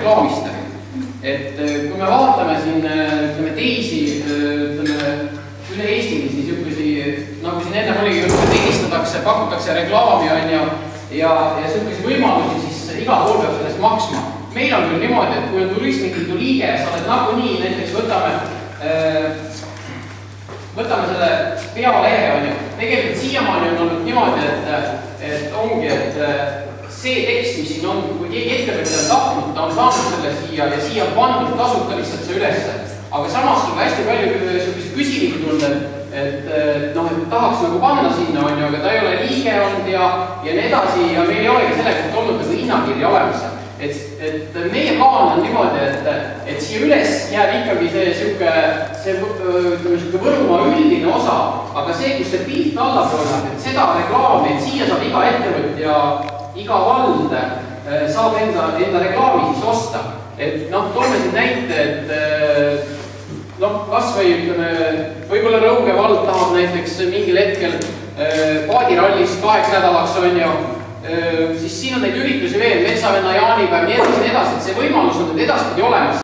reklaamistage. Et kui me vaatame siin teisi üle Eestis niisugusi, nagu siin enne oligi, teenestatakse, pakutakse reklaami ja niisugusi võimalusi, siis iga pool peab sellest maksma. Meil on küll niimoodi, et kui on turismiliidu liige, sa oled nagunii, näiteks võtame selle pealehe, tegelikult siiamaani on olnud niimoodi, et ongi, et see tekst, mis siin on, kui keegi ettevõtja on tahtnud, ta on saanud selle siia ja siia pandud tasuta lihtsalt see ülesse. Aga samas on hästi palju küsimusi tulnud, et tahaks nagu panna sinna, aga ta ei ole liige olnud ja nii edasi ja meil ei olegi selleks olnud nagu hinnakirja olemas. Et meie plaan on niimoodi, et siia üles jääb ikkagi see Võrumaa üldine osa, aga see, kus see pilt allapoole, et seda reklaami, et siia saab iga ettevõtja, iga vald saab enda reklaami siis osta. Et toome siin näite, et kas või võib-olla Rõuge vald tahab näiteks mingil hetkel paadirallis 8 nädalaks siis siin on neid üritusi veel, Metsavenna jaanipäev, nii edasi, et see võimalus on nüüd edaspidi olemas.